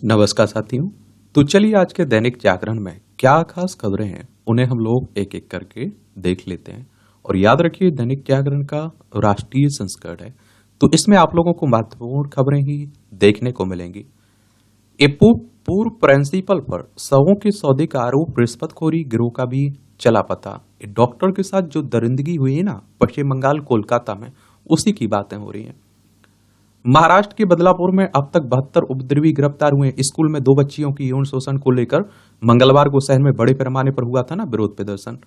नमस्कार साथियों। तो चलिए आज के दैनिक जागरण में क्या खास खबरें हैं उन्हें हम लोग एक एक करके देख लेते हैं। और याद रखिए दैनिक जागरण का राष्ट्रीय संस्करण है, तो इसमें आप लोगों को महत्वपूर्ण खबरें ही देखने को मिलेंगी। एक पूर्व प्रिंसिपल पर शवों के सौदे का आरोप, रिश्वतखोरी गिरोह का भी चला पता। एक डॉक्टर के साथ जो दरिंदगी हुई है ना पश्चिम बंगाल कोलकाता में, उसी की बातें हो रही हैं। महाराष्ट्र के बदलापुर में अब तक 72 उपद्रवी गिरफ्तार हुए। स्कूल में 2 बच्चियों की यौन शोषण को लेकर मंगलवार को शहर में बड़े पैमाने पर हुआ था ना विरोध प्रदर्शन।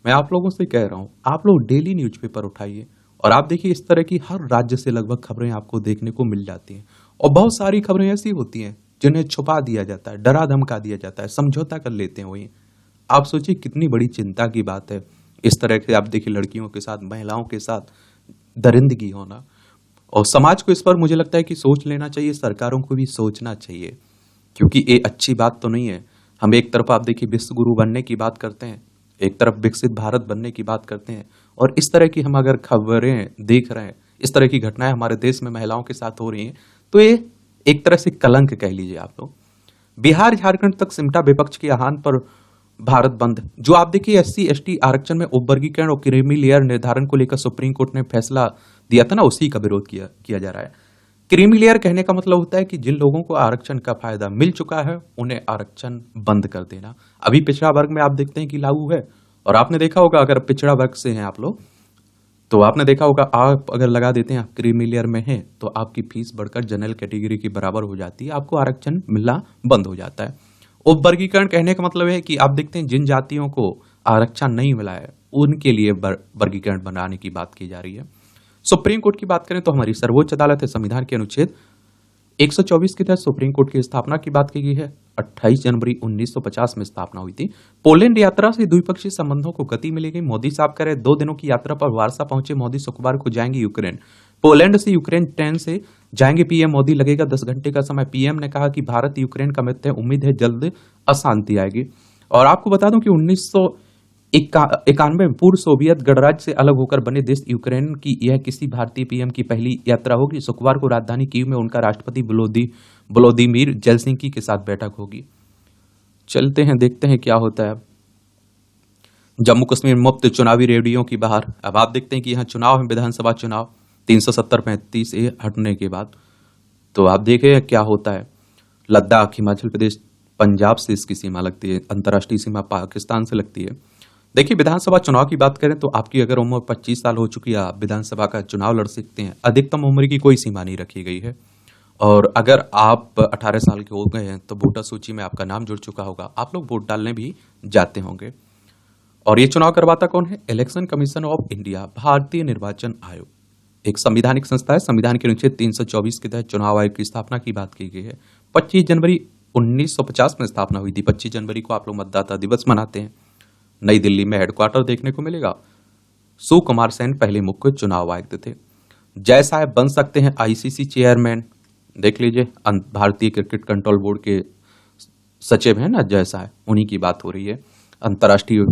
मैं आप लोगों से कह रहा हूं, आप लोग डेली न्यूज़पेपर उठाइए और आप देखिए इस तरह की हर राज्य से लगभग खबरें आपको देखने को मिल जाती हैं। और बहुत सारी खबरें ऐसी होती हैं जिन्हें छुपा दिया जाता है, डरा धमका दिया जाता है, समझौता कर लेते हैं वही। आप सोचिए कितनी बड़ी चिंता की बात है इस तरह के। आप देखिए लड़कियों के साथ, महिलाओं के साथ दरिंदगी होना। और समाज को इस पर मुझे लगता है कि सोच लेना चाहिए, सरकारों को भी सोचना चाहिए, क्योंकि ये अच्छी बात तो नहीं है। हम एक तरफ आप देखिए विश्व गुरु बनने की बात करते हैं, एक तरफ विकसित भारत बनने की बात करते हैं, और इस तरह की हम अगर खबरें देख रहे हैं, इस तरह की घटनाएं हमारे देश में महिलाओं के साथ हो रही हैं, तो ये एक तरह से कलंक कह लीजिए आप लोग। बिहार झारखंड तक सिमटा विपक्ष के आह्वान पर भारत बंद। जो आप देखिए एससी एसटी आरक्षण में उपवर्गीकरण और क्रीमी लेयर निर्धारण को लेकर सुप्रीम कोर्ट ने फैसला दिया था ना, उसी का विरोध किया जा रहा है। क्रीमी लेयर कहने का मतलब होता है कि जिन लोगों को आरक्षण का फायदा मिल चुका है उन्हें आरक्षण बंद कर देना। अभी पिछड़ा वर्ग में आप देखते हैं कि लागू है। और आपने देखा होगा अगर पिछड़ा वर्ग से हैं आप लोग, तो आपने देखा होगा आप अगर लगा देते हैं आप क्रीमी लेयर में हैं तो आपकी फीस बढ़कर जनरल कैटेगरी के बराबर हो जाती है, आपको आरक्षण मिलना बंद हो जाता है। उपवर्गीकरण कहने का मतलब है कि आप देखते हैं जिन जातियों को आरक्षण नहीं मिला है उनके लिए वर्गीकरण बनाने की बात की जा रही है। सुप्रीम कोर्ट की बात करें तो हमारी सर्वोच्च अदालत है, संविधान के अनुच्छेद 124 के तहत सुप्रीम कोर्ट की स्थापना की बात की गई है। 28 जनवरी 1950 में स्थापना हुई थी। पोलैंड यात्रा से द्विपक्षीय संबंधों को गति मिलेगी। मोदी साहब कह रहे 2 दिनों की यात्रा पर वार्सा पहुंचे मोदी, शुक्रवार को जाएंगे यूक्रेन। पोलैंड से यूक्रेन ट्रेन से जाएंगे पीएम मोदी, लगेगा 10 घंटे का समय। पीएम ने कहा कि भारत यूक्रेन का मित्र है, उम्मीद है जल्द अशांति आएगी। और आपको बता दूं कि 1991 में पूर्व सोवियत गणराज्य से अलग होकर बने देश यूक्रेन की यह किसी भारतीय पीएम की पहली यात्रा होगी। शुक्रवार को राजधानी कीव में उनका राष्ट्रपति व्लादिमीर जेलेंस्की के साथ बैठक होगी। चलते हैं देखते हैं क्या होता है। जम्मू कश्मीर मुफ्त चुनावी रेडियो की बहार। अब आप देखते हैं कि यहाँ चुनाव है, विधानसभा चुनाव 370-35 से हटने के बाद। तो आप देखें क्या होता है। लद्दाख, हिमाचल प्रदेश, पंजाब से इसकी सीमा लगती है, अंतर्राष्ट्रीय सीमा पाकिस्तान से लगती है। देखिए विधानसभा चुनाव की बात करें तो आपकी अगर उम्र 25 साल हो चुकी है, आप विधानसभा का चुनाव लड़ सकते हैं। अधिकतम उम्र की कोई सीमा नहीं रखी गई है। और अगर आप 18 साल के हो गए हैं तो वोटर सूची में आपका नाम जुड़ चुका होगा, आप लोग वोट डालने भी जाते होंगे। और ये चुनाव करवाता कौन है? इलेक्शन कमीशन ऑफ इंडिया, भारतीय निर्वाचन आयोग, एक संवैधानिक संस्था है। संविधान के अनुच्छेद 324 के तहत चुनाव आयोग की स्थापना की बात की गई है। 25 जनवरी 1950 में स्थापना हुई थी। 25 जनवरी को आप लोग मतदाता दिवस मनाते हैं। नई दिल्ली में हेडक्वार्टर देखने को मिलेगा। सुकुमार सेन पहले मुख्य चुनाव आयुक्त थे। जय साहब बन सकते हैं आईसीसी चेयरमैन। देख लीजिए भारतीय क्रिकेट कंट्रोल बोर्ड के सचिव हैं ना जय साहब, उन्हीं की बात हो रही है। अंतर्राष्ट्रीय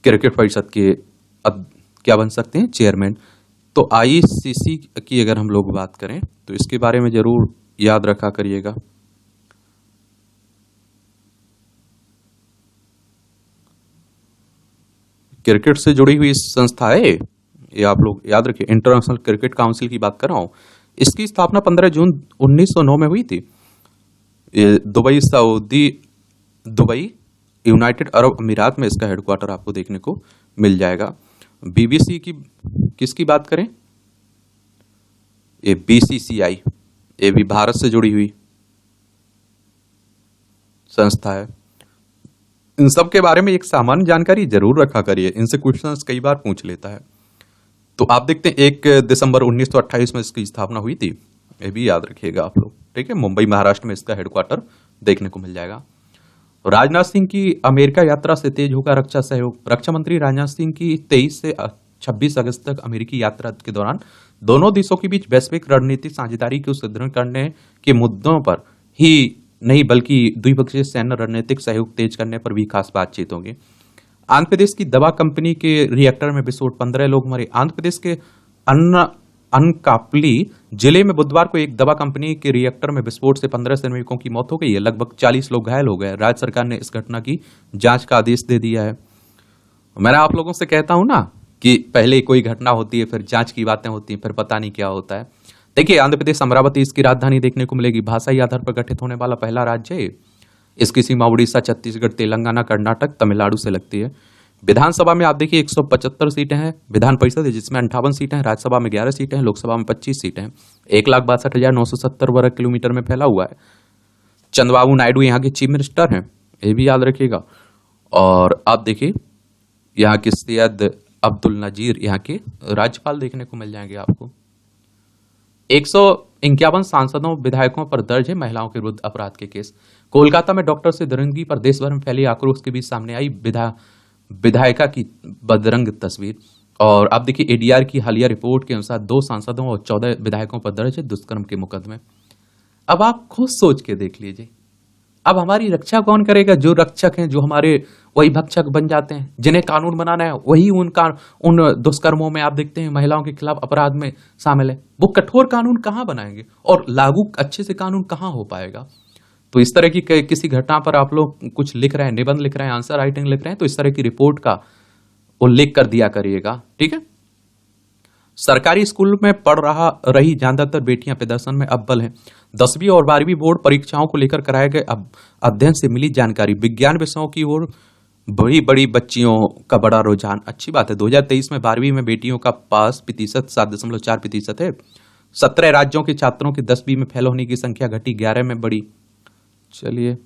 क्रिकेट परिषद के अब क्या बन सकते हैं? चेयरमैन। तो आईसीसी की अगर हम लोग बात करें तो इसके बारे में जरूर याद रखा करिएगा। क्रिकेट से जुड़ी हुई संस्था है ये, आप लोग याद रखिए। इंटरनेशनल क्रिकेट काउंसिल की बात कर रहा हूं। इसकी स्थापना 15 जून 1909 में हुई थी। दुबई यूनाइटेड अरब अमीरात में इसका हेडक्वार्टर आपको देखने को मिल जाएगा। बीबीसी की किसकी बात करें? ये बीसीसीआई, ये भी भारत से जुड़ी हुई संस्था है। इन सब के बारे में एक सामान्य जानकारी जरूर रखा करिए, इनसे क्वेश्चंस कई बार पूछ लेता है। तो आप देखते हैं 1 दिसंबर 1928 में इसकी स्थापना हुई थी, ये भी याद रखिएगा आप लोग, ठीक है। मुंबई महाराष्ट्र में इसका हेडक्वार्टर देखने को मिल जाएगा। राजनाथ सिंह की अमेरिका यात्रा से तेज होगा रक्षा सहयोग। रक्षा मंत्री राजनाथ सिंह की 23 से 26 अगस्त तक अमेरिकी यात्रा के दौरान दोनों देशों के बीच वैश्विक रणनीतिक साझेदारी को सुदृढ़ करने के मुद्दों पर ही नहीं बल्कि द्विपक्षीय सैन्य रणनीतिक सहयोग तेज करने पर भी खास बातचीत होगी। आंध्र प्रदेश की दवा कंपनी के रिएक्टर में विस्फोट, 15 लोग मरे। आंध्र प्रदेश के अनकापली जिले में बुधवार को एक दवा कंपनी के रिएक्टर में विस्फोट से 15 श्रमिकों की मौत हो गई है। लगभग 40 लोग घायल हो गए। राज्य सरकार ने इस घटना की जांच का आदेश दे दिया है। मैं आप लोगों से कहता हूं ना कि पहले कोई घटना होती है, फिर जांच की बातें होती हैं, फिर पता नहीं क्या होता है। देखिए, आंध्र प्रदेश अमरावती इसकी राजधानी देखने को मिलेगी। भाषाई आधार पर गठित होने वाला पहला राज्य है। इसकी सीमा उड़ीसा, छत्तीसगढ़, तेलंगाना, कर्नाटक, तमिलनाडु से लगती है। विधानसभा में आप देखिए 175 सीटें हैं। विधान परिषद है जिसमें 58 सीटें हैं। राज्यसभा में 11 सीटें हैं। लोकसभा में 25 सीटें हैं। 1,62,970 वर्ग किलोमीटर में फैला हुआ है। चंद्रबाबू नायडू यहाँ के चीफ मिनिस्टर हैं, ये भी याद रखिएगा। और आप देखिए यहाँ के सैयद अब्दुल नजीर यहाँ के राज्यपाल देखने को मिल जाएंगे आपको। 151 सांसदों विधायकों पर दर्ज है महिलाओं के विरुद्ध अपराध के केस। कोलकाता में डॉक्टर से दरिंदगी पर देश भर में फैली आक्रोश के बीच सामने आई विधायिका की बदरंग तस्वीर। और अब देखिए एडीआर की हालिया रिपोर्ट के अनुसार 2 सांसदों और 14 विधायकों पर दर्ज है दुष्कर्म के मुकदमे। अब आप खुद सोच के देख लीजिए, अब हमारी रक्षा कौन करेगा? जो रक्षक हैं, जो हमारे वही भक्षक बन जाते हैं। जिन्हें कानून बनाना है वही उन दुष्कर्मों में आप देखते हैं महिलाओं के खिलाफ अपराध में शामिल है। वो कठोर कानून कहां बनाएंगे और लागू अच्छे से कानून कहां हो पाएगा? तो इस तरह की किसी घटना पर आप लोग कुछ लिख रहे हैं, निबंध लिख रहे हैं, आंसर राइटिंग लिख रहे हैं, तो इस तरह की रिपोर्ट का उल्लेख कर दिया करिएगा, ठीक है। सरकारी स्कूल में पढ़ रही ज्यादातर बेटियां प्रदर्शन में अव्वल हैं। 10वीं और 12वीं बोर्ड परीक्षाओं को लेकर कराए गए अध्ययन से मिली जानकारी। विज्ञान विषयों की ओर बड़ी बड़ी बच्चियों का बड़ा रुझान। अच्छी बात है। 2023 में 12वीं में बेटियों का पास प्रतिशत 7.4% है। 17 राज्यों के छात्रों की 10वीं में फेल होने की संख्या घटी, 11 में बढ़ी। चलिए,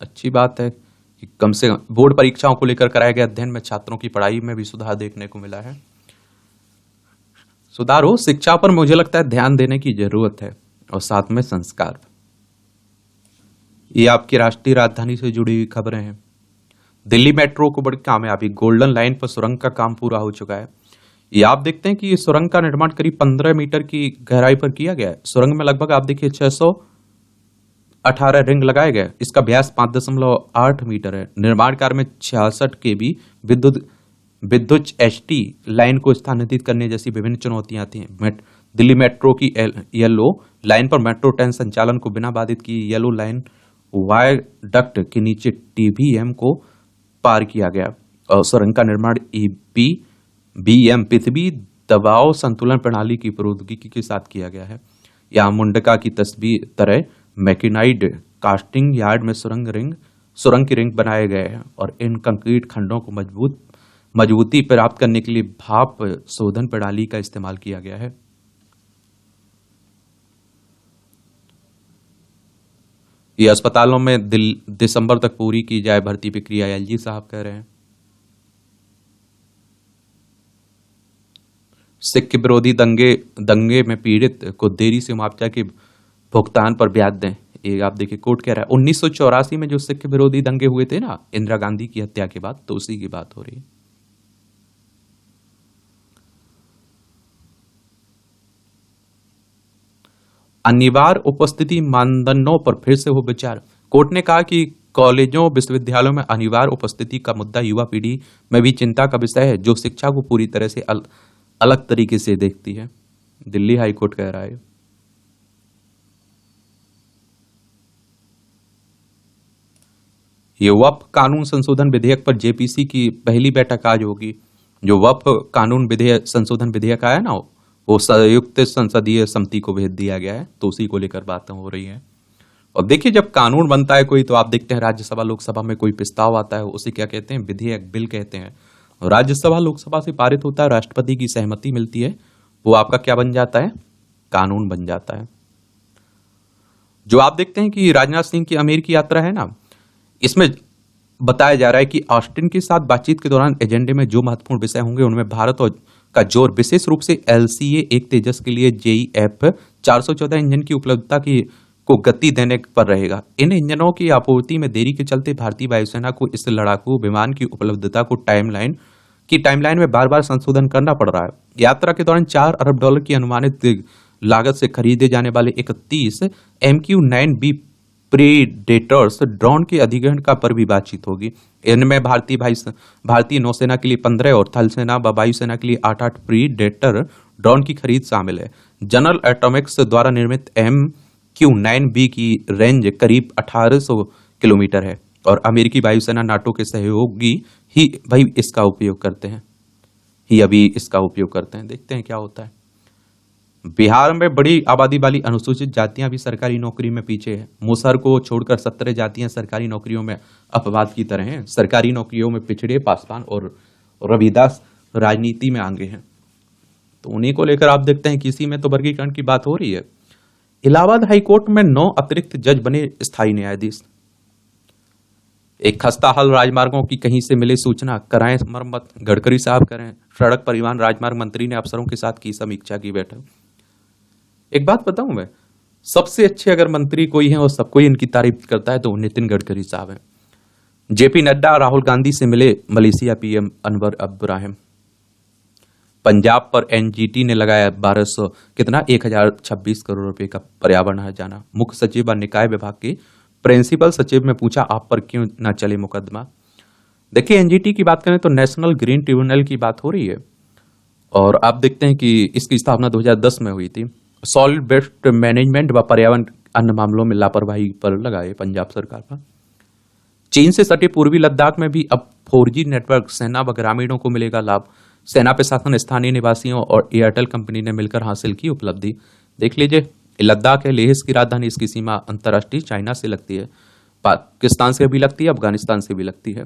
अच्छी बात है कि कम से कम बोर्ड परीक्षाओं को लेकर कराए गए अध्ययन में छात्रों की पढ़ाई में भी सुधार देखने को मिला है। सुधार हो, शिक्षा पर मुझे लगता है ध्यान देने की जरूरत है, और साथ में संस्कार। ये आपकी राष्ट्रीय राजधानी से जुड़ी हुई खबरें हैं। दिल्ली मेट्रो को बड़ी कामयाबी, गोल्डन लाइन पर सुरंग का काम पूरा हो चुका है। ये आप देखते हैं कि ये सुरंग का निर्माण करीब 15 मीटर की गहराई पर किया गया है। सुरंग में लगभग आप देखिए 618 रिंग लगाए गए। इसका व्यास 5.8 मीटर है। निर्माण कार्य में 66 kV विद्युत एचटी लाइन को स्थानांतरित करने जैसी विभिन्न चुनौतियां आती हैं। दिल्ली मेट्रो की येलो लाइन पर मेट्रो ट्रेन संचालन को बिना बाधित की येलो लाइन वायडक्ट के नीचे टीबीएम को पार किया गया। और सुरंग का निर्माण ईपीबीएम पृथ्वी दबाव संतुलन प्रणाली की प्रौद्योगिकी के साथ किया गया है। यहाँ मुंडका की तस्वीर तरह मैकेनाइड कास्टिंग यार्ड में सुरंग की रिंग बनाए गए हैं, और इन कंक्रीट खंडों को मजबूती प्राप्त करने के लिए भाप शोधन प्रणाली का इस्तेमाल किया गया है। ये अस्पतालों में दिसंबर तक पूरी की जाए भर्ती प्रक्रिया, एलजी साहब कह रहे हैं। सिख विरोधी दंगे में पीड़ित को देरी से मुआवजा के भुगतान पर ब्याज दें। ये आप देखिए कोर्ट कह रहा है। 1984 में जो सिख विरोधी दंगे हुए थे ना, इंदिरा गांधी की हत्या के बाद, तो उसी की बात हो रही है। अनिवार्य उपस्थिति मानदंडों पर फिर से हो विचार। कोर्ट ने कहा कि कॉलेजों विश्वविद्यालयों में अनिवार्य उपस्थिति का मुद्दा युवा पीढ़ी में भी चिंता का विषय है, जो शिक्षा को पूरी तरह से अलग तरीके से देखती है। दिल्ली हाई कोर्ट कह रहा है। ये वक्फ कानून संशोधन विधेयक पर जेपीसी की पहली बैठक आज होगी। जो वक्फ कानून विधेयक संशोधन विधेयक आया ना, वो संयुक्त संसदीय समिति को भेज दिया गया है, तो उसी को लेकर बातें हो रही हैं। और देखिए, जब कानून बनता है कोई, तो आप देखते हैं राज्यसभा लोकसभा में कोई प्रस्ताव आता है, उसे क्या कहते हैं? विधेयक, बिल कहते हैं। राज्यसभा लोकसभा से पारित होता है, राष्ट्रपति की सहमति मिलती है, वो आपका क्या बन जाता है? कानून बन जाता है। जो आप देखते हैं कि राजनाथ सिंह की अमेरिकी यात्रा है ना, इसमें बताया जा रहा है कि ऑस्टिन के साथ बातचीत के दौरान एजेंडे में जो महत्वपूर्ण विषय होंगे उनमें भारत और का जोर विशेष रूप से एलसीए 1 तेजस के लिए जेईएफ 414 इंजन की उपलब्धता को गति देने पर रहेगा। इन इंजनों की आपूर्ति में देरी के चलते भारतीय वायुसेना को इस लड़ाकू विमान की उपलब्धता को टाइमलाइन में बार बार संशोधन करना पड़ रहा है। यात्रा के दौरान $4 अरब की अनुमानित लागत से खरीदे जाने वाले 31 MQ-9B प्रीडेटर्स ड्रोन के अधिग्रहण का पर भी बातचीत होगी। इनमें भारतीय नौसेना के लिए 15 और थल सेना व वायुसेना के लिए 8 प्रीडेटर ड्रोन की खरीद शामिल है। जनरल एटॉमिक्स द्वारा निर्मित MQ-9B की रेंज करीब 1800 किलोमीटर है और अमेरिकी वायुसेना नाटो के सहयोगी ही भाई इसका उपयोग करते हैं, ही अभी इसका उपयोग करते हैं। देखते हैं क्या होता है। बिहार में बड़ी आबादी वाली अनुसूचित जातियां भी सरकारी नौकरी में पीछे है। मुसहर को छोड़कर 17 जातियां सरकारी नौकरियों में अपवाद की तरह हैं। सरकारी नौकरियों में पिछड़े पासवान और रविदास राजनीति में आगे हैं। तो उन्हीं को लेकर आप देखते हैं कि इसी में तो वर्गीकरण की बात हो रही है। इलाहाबाद हाईकोर्ट में 9 अतिरिक्त जज बने स्थायी न्यायाधीश। एक खस्ता हाल राजमार्गों की कहीं से मिले सूचना, कराएं मरम्मत, गडकरी साहब करें। सड़क परिवहन राजमार्ग मंत्री ने अफसरों के साथ की समीक्षा की बैठक। एक बात बताऊं मैं, सबसे अच्छे अगर मंत्री कोई है और सब कोई इनकी तारीफ करता है तो नितिन गडकरी साहब हैं। जेपी नड्डा राहुल गांधी से मिले मलेशिया पीएम अनवर इब्राहिम। पंजाब पर एनजीटी ने लगाया 1200 कितना 1026 करोड़ रुपए का पर्यावरण हर्जाना। मुख्य सचिव व निकाय विभाग के प्रिंसिपल सचिव में पूछा आप पर क्यों ना चले मुकदमा। देखिए एनजीटी की बात करें तो नेशनल ग्रीन ट्रिब्यूनल की बात हो रही है और आप देखते हैं कि इसकी स्थापना 2010 में हुई थी। सॉलिड वेस्ट मैनेजमेंट व पर्यावरण अन्य मामलों में लापरवाही पर लगाए पंजाब सरकार पर। चीन से सटे पूर्वी लद्दाख में भी अब 4G नेटवर्क सेना व ग्रामीणों को मिलेगा लाभ। सेना प्रशासन, स्थानीय निवासियों और एयरटेल कंपनी ने मिलकर हासिल की उपलब्धि। देख लीजिए, लद्दाख है, लेह की राजधानी, इसकी सीमा अंतर्राष्ट्रीय चाइना से लगती है, पाकिस्तान से भी लगती है, अफगानिस्तान से भी लगती है।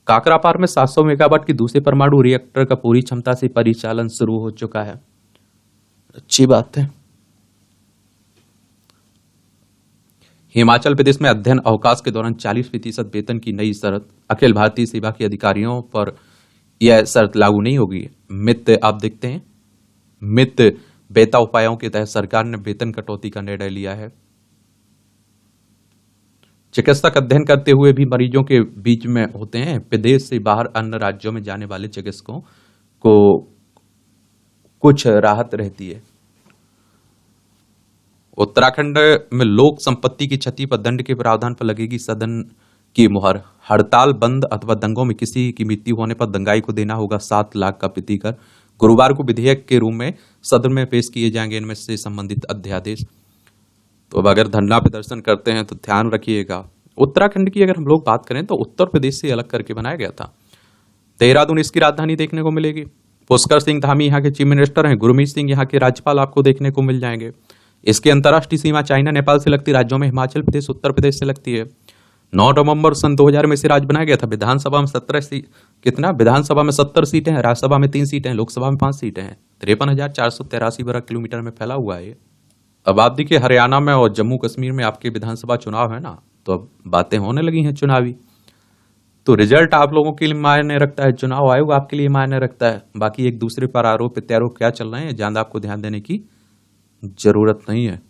काकरापार में 700 मेगावाट की दूसरे परमाणु रिएक्टर का पूरी क्षमता से परिचालन शुरू हो चुका है। अच्छी बात है। हिमाचल प्रदेश में अध्ययन अवकाश के दौरान 40% वेतन की नई शर्त। अखिल भारतीय सेवा के अधिकारियों पर यह शर्त लागू नहीं होगी। मित आप देखते हैं, मित बेता उपायों के तहत सरकार ने वेतन कटौती का निर्णय लिया है। चिकित्सक अध्ययन करते हुए भी मरीजों के बीच में होते हैं। प्रदेश से बाहर अन्य राज्यों में जाने वाले चिकित्सकों को कुछ राहत रहती है। उत्तराखंड में लोक संपत्ति की क्षति पर दंड के प्रावधान पर लगेगी सदन की मुहर। हड़ताल, बंद अथवा दंगों में किसी की मृत्यु होने पर दंगाई को देना होगा 7 लाख का प्रतिकर। गुरुवार को विधेयक के रूप में सदन में पेश किए जाएंगे इनमें से संबंधित अध्यादेश। तो अब अगर धरना प्रदर्शन करते हैं तो ध्यान रखिएगा। उत्तराखंड की अगर हम लोग बात करें तो उत्तर प्रदेश से अलग करके बनाया गया था। देहरादून इसकी राजधानी देखने को मिलेगी। पुष्कर सिंह धामी यहाँ के चीफ मिनिस्टर हैं। गुरमीत सिंह यहाँ के राज्यपाल आपको देखने को मिल जाएंगे। इसकी अंतर्राष्ट्रीय सीमा चाइना, नेपाल से लगती राज्यों में हिमाचल प्रदेश, उत्तर प्रदेश से लगती है। 9 नवंबर सन 2000 में इसे राज्य बनाया गया था। विधानसभा में 70 सीटें हैं, राज्यसभा में 3 सीटें हैं, लोकसभा में 5 सीटें हैं। 53,483 वर्ग किलोमीटर में फैला हुआ है। अब आप देखिए, हरियाणा में और जम्मू कश्मीर में आपके विधानसभा चुनाव है ना, तो अब बातें होने लगी हैं चुनावी। तो रिजल्ट आप लोगों के लिए मायने रखता है, चुनाव आयोग आपके लिए मायने रखता है। बाकी एक दूसरे पर आरोप प्रत्यारोप क्या चल रहे हैं, ज्यादा आपको ध्यान देने की जरूरत नहीं है।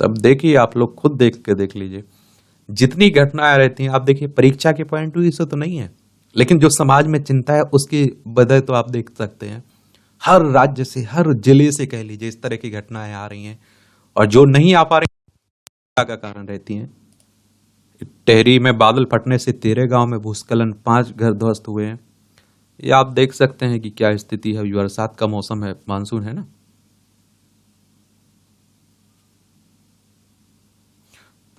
तब देखिए, आप लोग खुद देख के देख लीजिए, जितनी घटनाएं रहती हैं। आप देखिए, परीक्षा के पॉइंट ऑफ व्यू से तो नहीं है, लेकिन जो समाज में चिंता है उसकी वजह तो आप देख सकते हैं। हर राज्य से, हर जिले से कह लीजिए, इस तरह की घटनाएं आ रही हैं और जो नहीं आ पा रही का कारण रहती हैं। टेहरी में बादल फटने से 13 गांव में भूस्खलन, 5 घर ध्वस्त हुए हैं। ये आप देख सकते हैं कि क्या स्थिति है। बरसात का मौसम है, मानसून है ना।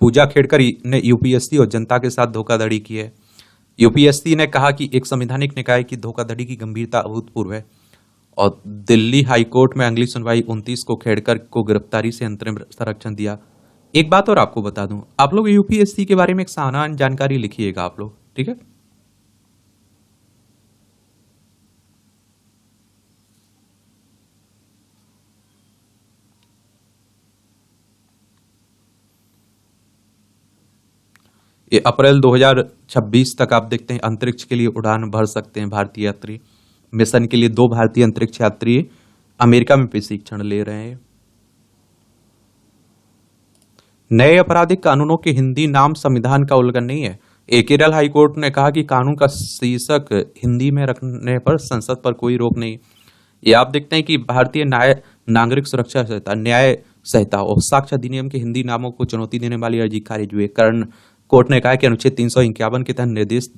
पूजा खेड़कर ने यूपीएससी और जनता के साथ धोखाधड़ी की है। यूपीएससी ने कहा कि एक संवैधानिक निकाय की धोखाधड़ी की गंभीरता अभूतपूर्व है और दिल्ली हाईकोर्ट में अगली सुनवाई 29 को खेड़कर को गिरफ्तारी से अंतरिम संरक्षण दिया। एक बात और आपको बता दूं, आप लोग यूपीएससी के बारे में एक सामान्य जानकारी लिखिएगा आप लोग, ठीक है। ये अप्रैल 2026 तक आप देखते हैं अंतरिक्ष के लिए उड़ान भर सकते हैं भारतीय यात्री। मिशन के लिए 2 भारतीय अंतरिक्ष यात्री अमेरिका में प्रशिक्षण ले रहे हैं। नए आपराधिक कानूनों के हिंदी नाम संविधान का उल्लंघन नहीं है। केरल हाईकोर्ट ने कहा कि कानून का शीर्षक हिंदी में रखने पर संसद पर कोई रोक नहीं। ये आप देखते हैं कि भारतीय नागरिक सुरक्षा संहिता, न्याय संहिता और साक्ष्य अधिनियम के हिंदी नामों को चुनौती देने वाली अर्जी खारिज हुई। कर्ण कोर्ट ने कहा कि अनुच्छेद 351 के तहत निर्देश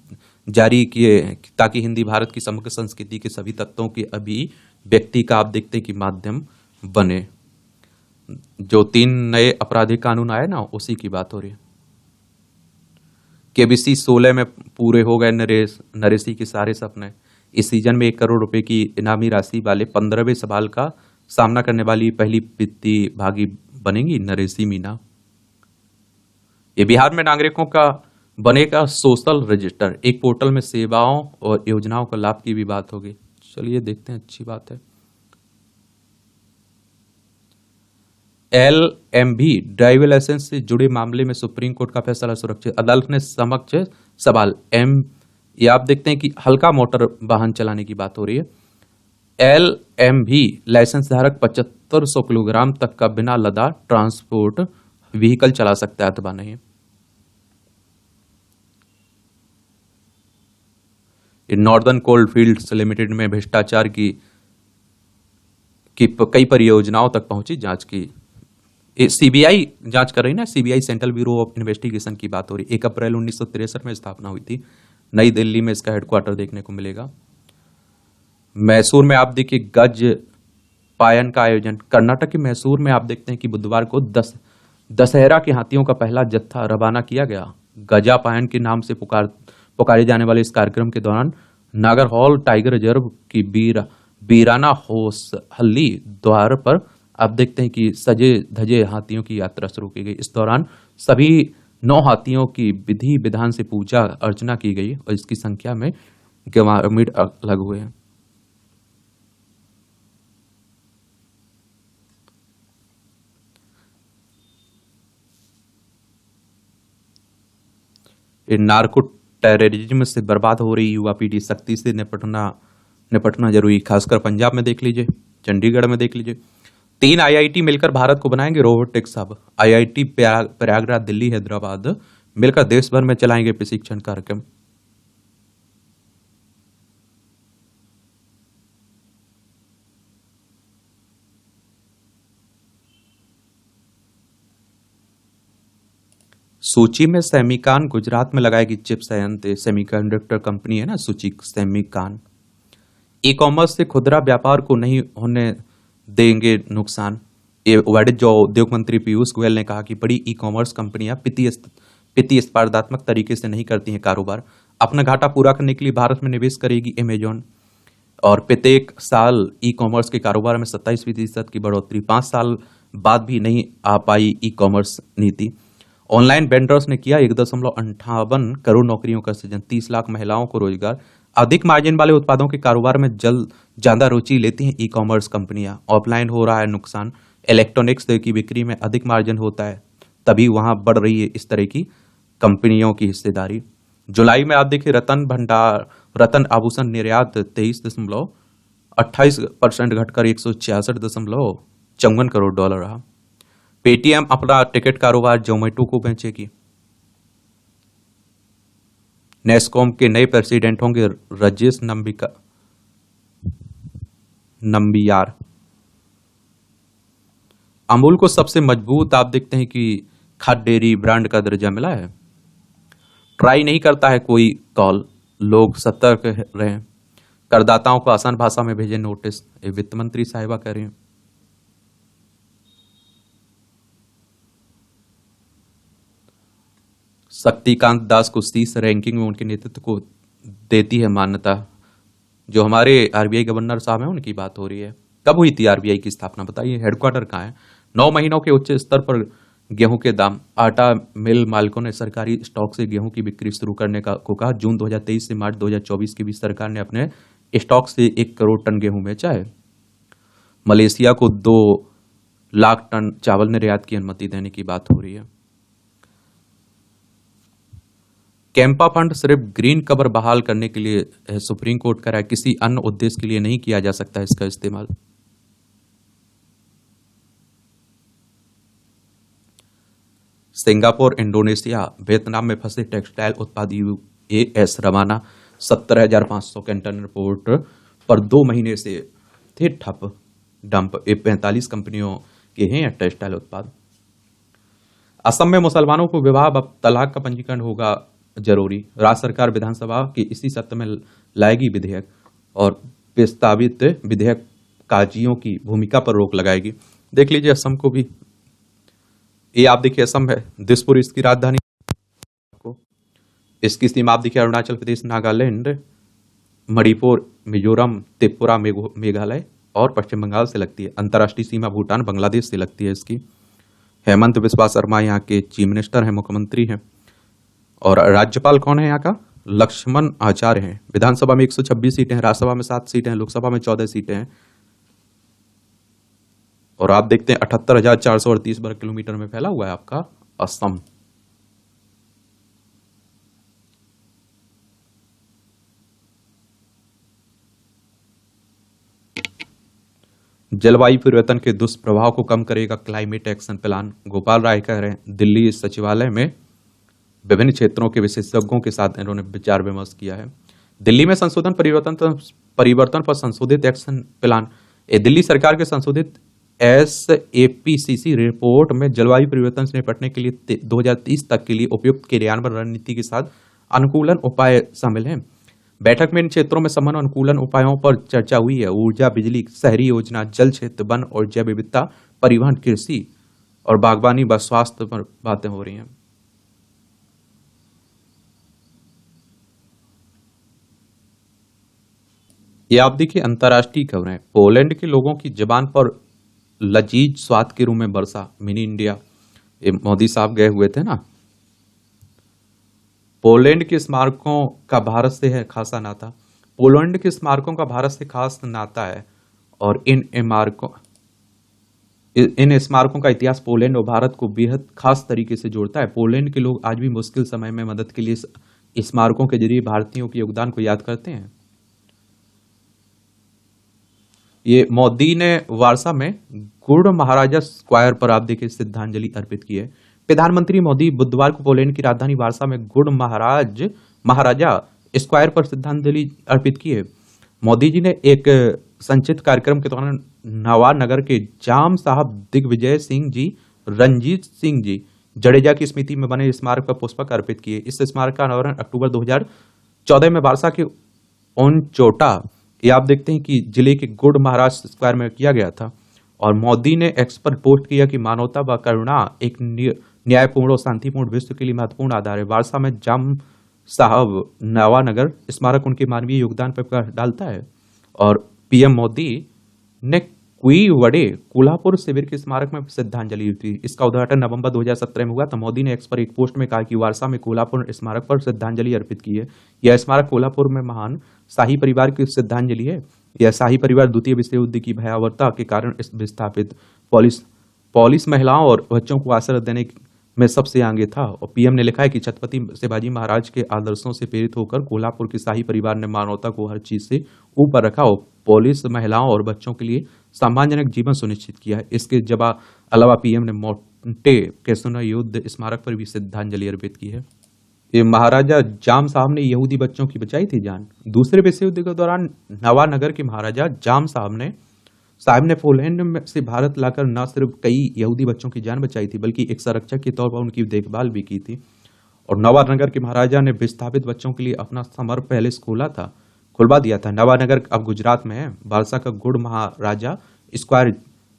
जारी किए ताकि हिंदी भारत की समग्र संस्कृति के सभी तत्वों की अभिव्यक्ति का आप देखते हैं कि माध्यम बने। जो 3 नए आपराधिक कानून आए ना, उसी की बात हो रही है। केबीसी 16 में पूरे हो गए नरेशी के सारे सपने। इस सीजन में 1 करोड़ रुपए की इनामी राशि वाले 15वें सवाल का सामना करने वाली पहली वित्तीय भागी बनेंगी नरेशी मीना। ये बिहार में नागरिकों का बनेगा सोशल रजिस्टर, एक पोर्टल में सेवाओं और योजनाओं का लाभ की भी बात होगी। चलिए देखते हैं, अच्छी बात है। LMV ड्राइविंग लाइसेंस से जुड़े मामले में सुप्रीम कोर्ट का फैसला सुरक्षित। अदालत ने समक्ष सवाल ये आप देखते हैं कि हल्का मोटर वाहन चलाने की बात हो रही है। LMV लाइसेंस धारक 7500 किलोग्राम तक का बिना लदा ट्रांसपोर्ट व्हीकल चला सकता है अथवा नहीं। नॉर्दर्न कोल फील्ड्स लिमिटेड में भ्रष्टाचार की कई परियोजनाओं तक पहुंची जांच की। सीबीआई जांच कर रही ना, CBI central bureau of investigation की बात हो रही। 1 अप्रैल 1963 में स्थापना हुई थी। नई दिल्ली में इसका हेडक्वार्टर देखने को मिलेगा। मैसूर में आप देखिए गज पायन का आयोजन। कर्नाटक के मैसूर में आप देखते हैं कि बुधवार को दशहरा के हाथियों का पहला जत्था रवाना किया गया। गजा पायन के नाम से पुकारे जाने वाले इस कार्यक्रम के दौरान नागरहौल टाइगर रिजर्व की बीराना होसहल्ली द्वार पर आप देखते हैं कि सजे धजे हाथियों की यात्रा शुरू की गई। इस दौरान सभी 9 हाथियों की विधि विधान से पूजा अर्चना की गई और इसकी संख्या में ग्रामीण अलग हुए हैं। नार्को टेररिज्म से बर्बाद हो रही युवा पीढ़ी, सख्ती से निपटना जरूरी। खासकर पंजाब में देख लीजिए, चंडीगढ़ में देख लीजिए। 3 IIT मिलकर भारत को बनाएंगे robotics hub. IIT Prayagraj, Delhi, Hyderabad मिलकर देश भर में चलाएंगे प्रशिक्षण कार्यक्रम। सूची में सेमिकान गुजरात में लगाएगी चिप संयंत्र। सेमीकंडक्टर कंपनी है ना सूची सेमिकान। ई-कॉमर्स से खुदरा व्यापार को नहीं होने देंगे नुकसान। ये वर्डित जो उद्योग मंत्री पीयूष गोयल ने कहा कि बड़ी ई-कॉमर्स कंपनियां वित्तीय स्पर्धात्मक तरीके से नहीं करती हैं कारोबार। अपना घाटा पूरा करने के लिए भारत में निवेश करेगी अमेजॉन। और प्रत्येक साल ई-कॉमर्स के कारोबार में 27% की बढ़ोतरी। 5 साल बाद भी नहीं आ पाई ई-कॉमर्स नीति। ऑनलाइन वेंडर्स ने किया 1.58 करोड़ नौकरियों का सृजन। 30 लाख महिलाओं को रोजगार। अधिक मार्जिन वाले उत्पादों के कारोबार में ज्यादा रुचि लेती हैं ई-कॉमर्स कंपनियां। ऑफलाइन हो रहा है नुकसान। इलेक्ट्रॉनिक्स की बिक्री में अधिक मार्जिन होता है, तभी वहां बढ़ रही है इस तरह की कंपनियों की हिस्सेदारी। जुलाई में आप देखिए रतन आभूषण निर्यात 23.28% घटकर 166.54 करोड़ डॉलर रहा। पेटीएम अपना टिकट कारोबार जोमेटो को बेचेगी। नेस्कॉम के नए प्रेसिडेंट होंगे राजेश नंबियार। अमूल को सबसे मजबूत आप देखते हैं कि खाद्य डेयरी ब्रांड का दर्जा मिला है। ट्राई नहीं करता है कोई कॉल, लोग सतर्क रहें। करदाताओं को आसान भाषा में भेजे नोटिस, वित्त मंत्री साहिबा कह रही हैं। शक्तिकांत दास को शीर्ष रैंकिंग में उनके नेतृत्व को देती है मान्यता। जो हमारे आरबीआई गवर्नर साहब हैं उनकी बात हो रही है। कब हुई थी आरबीआई की स्थापना बताइए, हेडक्वार्टर कहाँ है? 9 महीनों के उच्च स्तर पर गेहूं के दाम। आटा मिल मालिकों ने सरकारी स्टॉक से गेहूं की बिक्री शुरू करने को कहा। जून 2023 से मार्च 2024 के बीच सरकार ने अपने स्टॉक से 1 करोड़ टन गेहूं बेचा है। मलेशिया को 2 लाख टन चावल निर्यात की अनुमति देने की बात हो रही है। कैंपा फंड सिर्फ ग्रीन कवर बहाल करने के लिए है, सुप्रीम कोर्ट कह रहा है, किसी अन्य उद्देश्य के लिए नहीं किया जा सकता है इसका इस्तेमाल। सिंगापुर, इंडोनेशिया, वियतनाम में फंसे टेक्सटाइल उत्पाद यूएस रवाना। 17,500 कंटेनर पोर्ट पर 2 महीने से थे ठप। डंप 45 कंपनियों के हैं टेक्सटाइल उत्पाद। असम में मुसलमानों को विवाह अब तलाक का पंजीकरण होगा जरूरी। राज्य सरकार विधानसभा के इसी सत्र में लाएगी विधेयक और प्रस्तावित विधेयक काजियों की भूमिका पर रोक लगाएगी। देख लीजिए असम को भी, ये आप देखिए असम है, दिसपुर इसकी राजधानी को, इसकी सीमा आप देखिए अरुणाचल प्रदेश, नागालैंड, मणिपुर, मिजोरम, त्रिपुरा, मेघालय और पश्चिम बंगाल से लगती है। अंतर्राष्ट्रीय सीमा भूटान, बांग्लादेश से लगती है इसकी। हेमंत बिस्वा शर्मा यहाँ के चीफ मिनिस्टर हैं, मुख्यमंत्री हैं। और राज्यपाल कौन है यहाँ का? लक्ष्मण आचार्य हैं। विधानसभा में 126 सीटें हैं, राज्यसभा में 7 सीटें हैं, लोकसभा में 14 सीटें हैं। और आप देखते हैं 78,438 वर्ग किलोमीटर में फैला हुआ है आपका असम। जलवायु परिवर्तन के दुष्प्रभाव को कम करेगा climate action plan. Gopal Rai कह रहे हैं, दिल्ली सचिवालय में विभिन्न क्षेत्रों के विशेषज्ञों के साथ इन्होंने विचार विमर्श किया है। दिल्ली में संशोधन परिवर्तन पर संशोधित एक्शन प्लान। दिल्ली सरकार के संशोधित SAPCC रिपोर्ट में जलवायु परिवर्तन से निपटने के लिए 2030 तक के लिए उपयुक्त क्रियान्वयन रणनीति के साथ अनुकूलन उपाय शामिल हैं। बैठक में इन क्षेत्रों में समन्वय अनुकूलन उपायों पर चर्चा हुई है। ऊर्जा, बिजली, शहरी योजना, जल क्षेत्र, वन और जैव विविधता, परिवहन, कृषि और बागवानी व स्वास्थ्य पर बातें हो रही हैं। ये आप देखिए अंतर्राष्ट्रीय खबरें। पोलैंड के लोगों की जबान पर लजीज स्वाद के रूप में बरसा मिनी इंडिया। ये मोदी साहब गए हुए थे ना। पोलैंड के स्मारकों का भारत से है खासा नाता। पोलैंड के स्मारकों का भारत से खास नाता है और इन स्मारकों का इतिहास पोलैंड और भारत को बेहद खास तरीके से जोड़ता है। पोलैंड के लोग आज भी मुश्किल समय में मदद के लिए स्मारकों के जरिए भारतीयों के योगदान को याद करते हैं। ये मोदी ने वारसा में गुड़ महाराजा स्क्वायर पर आप देखिए श्रद्धांजलि अर्पित की है। प्रधानमंत्री मोदी बुधवार को पोलैंड की राजधानी वारसा में गुड़ महाराजा स्क्वायर पर श्रद्धांजलि अर्पित की है। मोदी जी ने एक संचित कार्यक्रम के दौरान नवानगर के जाम साहब दिग्विजय सिंह जी, रंजीत सिंह जी जडेजा की स्मृति में बने स्मारक पर पुष्पक अर्पित किए। इस स्मारक का अनावरण अक्टूबर 2014 में वारसा के ओनचोटा, ये आप देखते हैं कि जिले के गुड़ महाराज स्क्वायर में किया गया था। और मोदी ने एक्स पर पोस्ट किया कि मानवता व करुणा एक न्यायपूर्ण और शांतिपूर्ण विश्व के लिए महत्वपूर्ण आधार है। वारसा में जाम साहब नवानगर स्मारक उनके मानवीय योगदान पर प्रकाश डालता है। और पीएम मोदी ने कुईवड़े कोल्हापुर शिविर के स्मारक में श्रद्धांजलि दी। इसका उद्घाटन नवंबर 2017 में हुआ था। मोदी ने एक्स पर एक पोस्ट में कहा कि वारसा में कोल्हापुर स्मारक पर श्रद्धांजलि अर्पित की है। यह स्मारक कोल्हापुर में महान शाही परिवार की श्रद्धांजलि है। यह शाही परिवार द्वितीय विश्व युद्ध की भयावहता के कारण विस्थापित पॉलिस महिलाओं और बच्चों को आश्रय देने में सबसे आगे था। और पीएम ने लिखा है कि छत्रपति शिवाजी महाराज के आदर्शों से प्रेरित होकर कोल्हापुर के शाही परिवार ने मानवता को हर चीज से ऊपर रखा और पुलिस महिलाओं और बच्चों के लिए सम्मानजनक जीवन सुनिश्चित किया है। इसके अलावा पीएम ने मोंटे कैसनो युद्ध स्मारक पर भी श्रद्धांजलि अर्पित की है। ये महाराजा जाम साहब ने यहूदी बच्चों की बचाई थी जान। दूसरे विश्व युद्ध के दौरान नवानगर के महाराजा जाम साहब ने पोलैंड से भारत लाकर न सिर्फ कई यहूदी बच्चों की जान बचाई थी, बल्कि एक संरक्षक के तौर पर उनकी देखभाल भी की थी। और नवानगर के महाराजा ने विस्थापित बच्चों के लिए अपना समर पैलेस खुलवा दिया था। नवानगर अब गुजरात में है। वारसा का गुड़ महाराजा स्क्वायर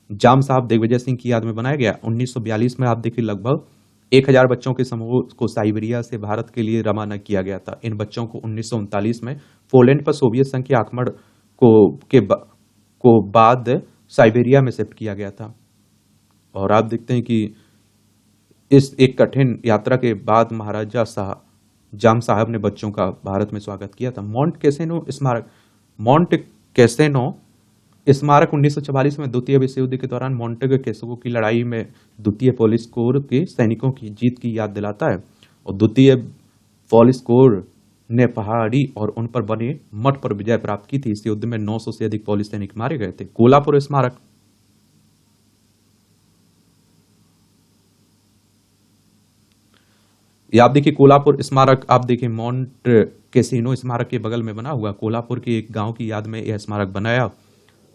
जाम साहब दिग्विजय सिंह की याद में बनाया गया। 1942 में आप देखिए लगभग 1000 बच्चों के समूह को साइबेरिया से भारत के लिए रवाना किया गया था। इन बच्चों को 1939 में पोलैंड पर सोवियत संघ के आक्रमण को बाद साइबेरिया में शिफ्ट किया गया था। और आप देखते हैं कि इस एक कठिन यात्रा के बाद महाराजा जाम साहब ने बच्चों का भारत में स्वागत किया था। मोंट कैसेनो स्मारक 1944 में द्वितीय विश्व युद्ध के दौरान मोंटेग कैसेनो की लड़ाई में द्वितीय पुलिस कोर के सैनिकों की जीत की याद दिलाता है। और द्वितीय फॉल स्कोर ने पहाड़ी और उन पर बने मठ पर विजय प्राप्त की थी। इस युद्ध में 900 से अधिक पॉलिश सैनिक मारे गए थे। कोल्हापुर स्मारक, ये आप देखिए कोल्हापुर स्मारक, आप देखिए माउंट कैसीनो स्मारक के बगल में बना हुआ कोल्हापुर के एक गांव की याद में यह स्मारक बनाया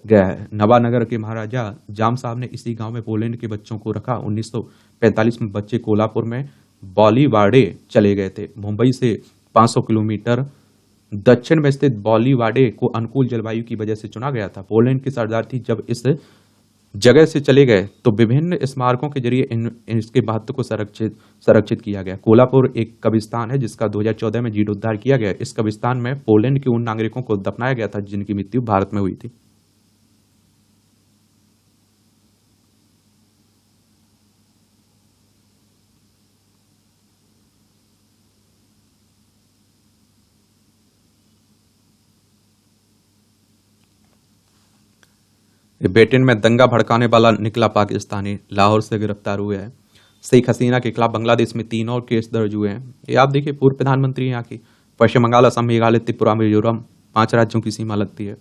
गया है। नवानगर के महाराजा जाम साहब ने इसी गांव में पोलैंड के बच्चों को रखा। 1945 में बच्चे कोल्हापुर में बॉलीवाड़े चले गए थे। मुंबई से 500 किलोमीटर दक्षिण में स्थित बॉलीवाड़े को अनुकूल जलवायु की वजह से चुना गया था। पोलैंड की शरणार्थी जब इस जगह से चले गए तो विभिन्न स्मारकों के जरिए इसके महत्व को संरक्षित किया गया। कोल्हापुर एक कब्रिस्तान है जिसका 2014 में जीर्णोद्धार किया गया। इस कब्रिस्तान में पोलैंड के उन नागरिकों को दफनाया गया था जिनकी मृत्यु भारत में हुई थी। ब्रिटेन में दंगा भड़काने वाला निकला पाकिस्तानी, लाहौर से गिरफ्तार हुए हैं। शेख हसीना के खिलाफ बांग्लादेश में 3 और केस दर्ज हुए हैं। ये आप देखिए पूर्व प्रधानमंत्री यहाँ की। पश्चिम बंगाल, असम, मेघालय, त्रिपुरा, मिजोरम 5 राज्यों की सीमा लगती है।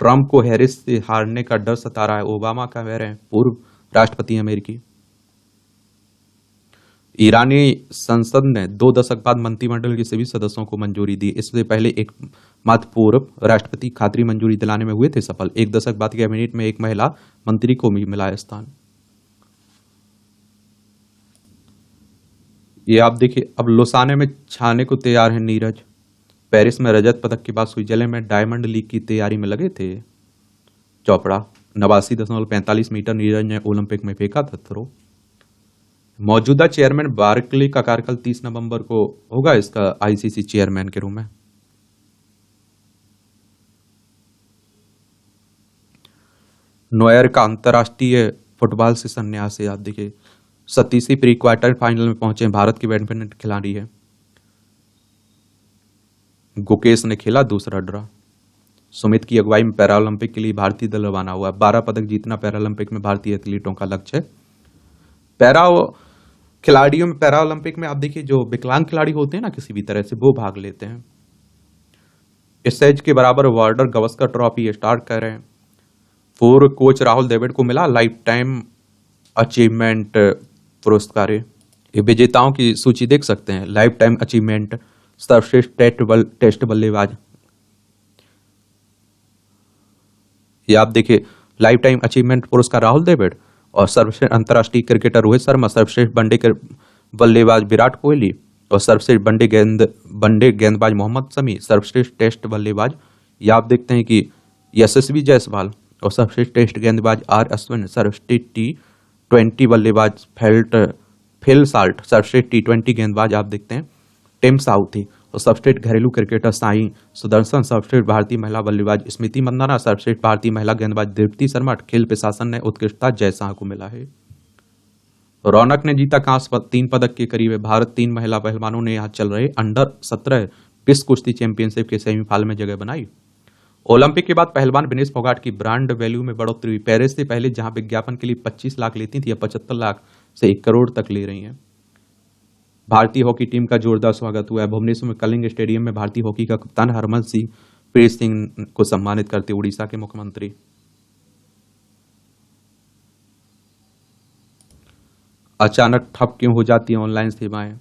ट्रंप को हैरिस से हारने का डर सता रहा है, ओबामा का कह रहे हैं पूर्व राष्ट्रपति अमेरिकी। ईरानी संसद ने 2 दशक बाद मंत्रिमंडल के सभी सदस्यों को मंजूरी दी। इससे पहले एक मात्र पूर्व राष्ट्रपति खातरी मंजूरी दिलाने में हुए थे सफल। 1 दशक बाद कैबिनेट में एक महिला मंत्री को भी मिला स्थान। ये आप देखिए अब लोसाने में छाने को तैयार है नीरज। पेरिस में रजत पदक के बाद स्विट्जरलैंड में डायमंड लीग की तैयारी में लगे थे चोपड़ा। 89.45 मीटर नीरज ने ओलंपिक में फेंका था थ्रो। मौजूदा चेयरमैन बार्कले का कार्यकाल 30 नवंबर को होगा इसका आईसीसी चेयरमैन के रूप में। नोयर का अंतर्राष्ट्रीय फुटबॉल से संन्यास है। आप देखिए 37वीं प्री क्वार्टर फाइनल में पहुंचे भारत के बैडमिंटन खिलाड़ी है। गुकेश ने खेला दूसरा ड्रा। सुमित की अगुवाई में पैरालंपिक के लिए भारतीय दल रवाना हुआ। 12 पदक जीतना पैरालंपिक में भारतीय एथलीटों का लक्ष्य है। पैरा खिलाड़ियों में पैरालंपिक में आप देखिए जो विकलांग खिलाड़ी होते हैं ना किसी भी तरह से, वो भाग लेते हैं। इस साइज के बराबर वार्डर गवस्कर ट्रॉफी स्टार्ट कर रहे हैं। पूर्व कोच राहुल द्रविड़ को मिला लाइफ टाइम अचीवमेंट पुरस्कार। ये विजेताओं की सूची देख सकते हैं। लाइफ टाइम अचीवमेंट सर्वश्रेष्ठ टेस्ट बल्लेबाज, ये आप देखिए लाइफ टाइम अचीवमेंट पुरस्कार राहुल द्रविड़। और सर्वश्रेष्ठ अंतर्राष्ट्रीय क्रिकेटर रोहित शर्मा, सर्वश्रेष्ठ वनडे बल्लेबाज विराट कोहली और सर्वश्रेष्ठ वनडे गेंदबाज मोहम्मद शमी, सर्वश्रेष्ठ टेस्ट बल्लेबाज ये आप देखते हैं कि यशस्वी जायसवाल और सर्वश्रेष्ठ टेस्ट गेंदबाज आर अश्विन, सर्वश्रेष्ठ T20 बल्लेबाज फिल साल्ट, सर्वश्रेष्ठ T20 गेंदबाज आप देखते हैं टिम साउथी और सर्वश्रेष्ठ घरेलू क्रिकेटर साई सुदर्शन, सर्वश्रेष्ठ भारतीय महिला बल्लेबाज स्मृति मंदाना, सर्वश्रेष्ठ भारतीय महिला गेंदबाज दीप्ति शर्मा। खेल प्रशासन ने उत्कृष्टता जयशाह को मिला है। रौनक ने जीता कांस्य 3 पदक के करीब है। भारत 3 महिला पहलवानों ने यहाँ चल रहे अंडर 17 विश्व कुश्ती चैंपियनशिप के सेमीफाइनल में जगह बनाई। ओलंपिक के बाद पहलवान विनेश फोगाट की ब्रांड वैल्यू में बढ़ोतरी हुई। पेरिस से पहले जहां विज्ञापन के लिए 25 लाख लेती थी, अब 75 लाख से 1 करोड़ तक ले रही हैं। भारतीय हॉकी टीम का जोरदार स्वागत हुआ है। भुवनेश्वर में कलिंग स्टेडियम में भारतीय हॉकी का कप्तान हरमनप्रीत सिंह को सम्मानित करते उड़ीसा के मुख्यमंत्री। अचानक ठप क्यों हो जाती है ऑनलाइन सेवाएं?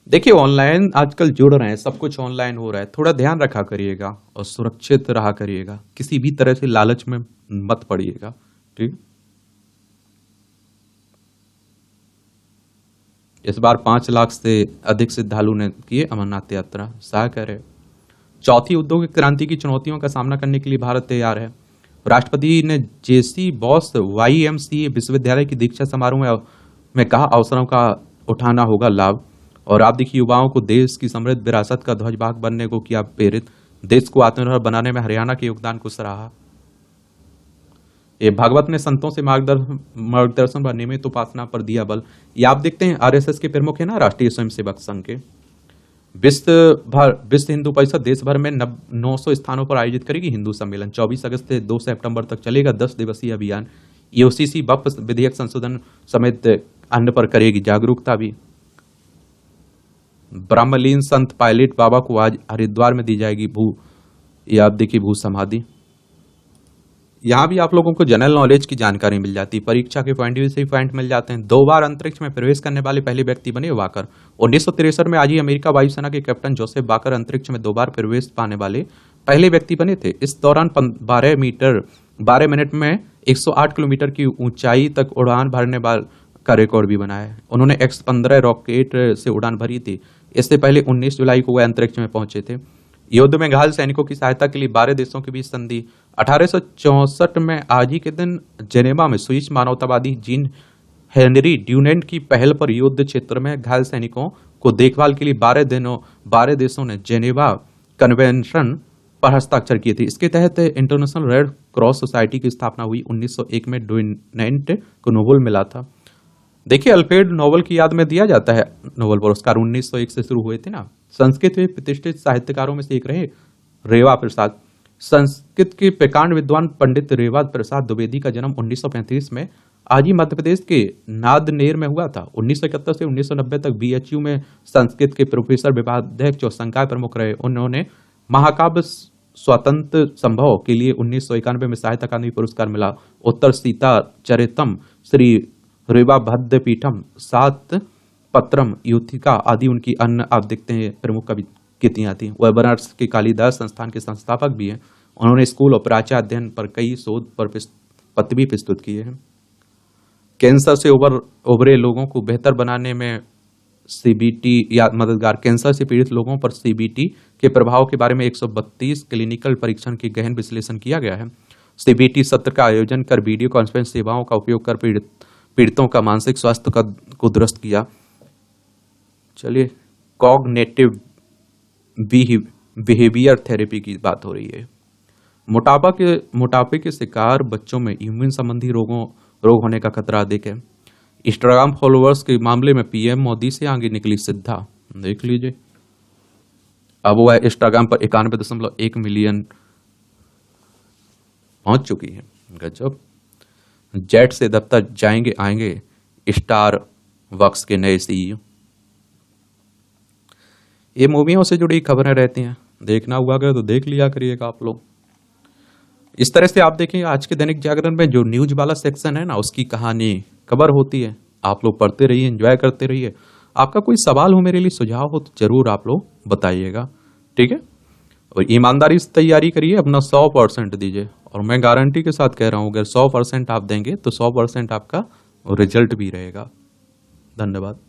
देखिए ऑनलाइन आजकल जुड़ रहे हैं, सब कुछ ऑनलाइन हो रहा है। थोड़ा ध्यान रखा करिएगा और सुरक्षित रहा करिएगा। किसी भी तरह से लालच में मत पड़िएगा। ठीक, इस बार 5 लाख से अधिक श्रद्धालु ने किए अमरनाथ यात्रा, शाह कह रहे। चौथी औद्योगिक क्रांति की चुनौतियों का सामना करने के लिए भारत तैयार है। राष्ट्रपति ने जेसी बॉस YMCA विश्वविद्यालय की दीक्षा समारोह में कहा अवसरों का उठाना होगा लाभ। और आप देखिए युवाओं को देश की समृद्ध विरासत का ध्वजवाहक बनने को किया प्रेरित। देश को आत्मनिर्भर बनाने में हरियाणा के योगदान को सराहा। ये भागवत ने संतों से मार्गदर्शन व नियमित उपासना पर दिया बल। ये आप देखते हैं RSS के प्रमुख है ना, राष्ट्रीय स्वयंसेवक संघ के। विश्व हिंदू परिषद देश भर में 900 स्थानों पर आयोजित करेगी हिंदू सम्मेलन। 24 अगस्त से 2 सितंबर तक चलेगा 10 दिवसीय अभियान। यूसीसी बप विधेयक संशोधन समेत अन्य पर करेगी जागरूकता भी। ब्रह्मलीन संत पायलट बाबा को आज हरिद्वार में दी जाएगी भू समाधि। यहाँ भी आप लोगों को जनरल नॉलेज की जानकारी मिल जाती है, परीक्षा के पॉइंट व्यू से पॉइंट मिल जाते हैं। 2 बार अंतरिक्ष में प्रवेश करने वाले पहले व्यक्ति बने वाकर। 1963 में आज ही अमेरिका वायुसेना के कैप्टन जोसेफ वाकर अंतरिक्ष में 2 बार प्रवेश पाने वाले पहले व्यक्ति बने थे। इस दौरान 12 मिनट में 108 किलोमीटर की ऊंचाई तक उड़ान भरने वाले का रिकॉर्ड भी बनाया है। उन्होंने X-15 रॉकेट से उड़ान भरी थी। इससे पहले 19 जुलाई को वह अंतरिक्ष में पहुंचे थे। युद्ध में घायल सैनिकों की सहायता के लिए 12 देशों के बीच संधि। 1864 में आज ही के दिन जेनेवा में स्विस मानवतावादी जीन हेनरी ड्यूनेंट की पहल पर युद्ध क्षेत्र में घायल सैनिकों को देखभाल के लिए 12 देशों ने जेनेवा कन्वेंशन पर हस्ताक्षर किए थे। इसके तहत इंटरनेशनल रेड क्रॉस सोसाइटी की स्थापना हुई। 1901 में ड्यूनेंट को नोबेल मिला था। देखिए, अल्फ्रेड नोबेल की याद में दिया जाता है नोबेल पुरस्कार। 1901 से शुरू हुए थे ना। संस्कृत में प्रतिष्ठित साहित्यकारों में से एक रहे रेवा प्रसाद। संस्कृत के प्रकांड विद्वान पंडित रेवा प्रसाद द्विवेदी का जन्म 1935 में आज ही मध्य प्रदेश के नादनेर में हुआ था। 1971 से 1990 तक बीएचयू में संस्कृत के प्रोफेसर, विभागाध्यक्ष और संकाय प्रमुख रहे। उन्होंने महाकाव्य स्वतंत्र संभव के लिए 1991 में साहित्य अकादमी पुरस्कार मिला। उत्तर सीता चरितम, श्री रेवा भद्र पीठम, 7 पत्रम, युथिका आदि उनकी अन्य आप देखते हैं प्रमुख कृतियां थी। वह बनारस के कालिदास संस्थान के संस्थापक भी हैं। उन्होंने स्कूल और प्राच्य अध्ययन पर कई शोध पर पत्र भी प्रस्तुत किए हैं। कैंसर से उभरे लोगों को बेहतर बनाने में सीबीटी या मददगार। कैंसर से पीड़ित लोगों पर सीबीटी के प्रभाव के बारे में 132 क्लिनिकल परीक्षण की गहन विश्लेषण किया गया है। सीबीटी सत्र का आयोजन कर वीडियो कॉन्फ्रेंस सेवाओं का उपयोग कर पीड़ितों का मानसिक स्वास्थ्य को दुरुस्त किया। चलिए, कॉग्निटिव बिहेवियर थेरेपी की बात हो रही है। मोटापे के शिकार बच्चों में इम्यून संबंधी रोग होने का खतरा अधिक है। इंस्टाग्राम फॉलोअर्स के मामले में पीएम मोदी से आगे निकली सिद्धा। देख लीजिए, अब वह इंस्टाग्राम पर 91.1 मिलियन पहुंच चुकी है। गजब। जेट से दफ्तर जाएंगे आएंगे स्टार वक्स के नए सीईओ। ये मूवियों से जुड़ी खबरें रहती हैं, देखना हुआ अगर तो देख लिया करिएगा आप लोग। इस तरह से आप देखें आज के दैनिक जागरण में जो न्यूज वाला सेक्शन है ना, उसकी कहानी खबर होती है। आप लोग पढ़ते रहिए, एंजॉय करते रहिए। आपका कोई सवाल हो, मेरे लिए सुझाव हो तो जरूर आप लोग बताइएगा, ठीक है। और ईमानदारी से तैयारी करिए, अपना 100% दीजिए। और मैं गारंटी के साथ कह रहा हूं, अगर 100% आप देंगे तो 100% आपका रिजल्ट भी रहेगा। धन्यवाद।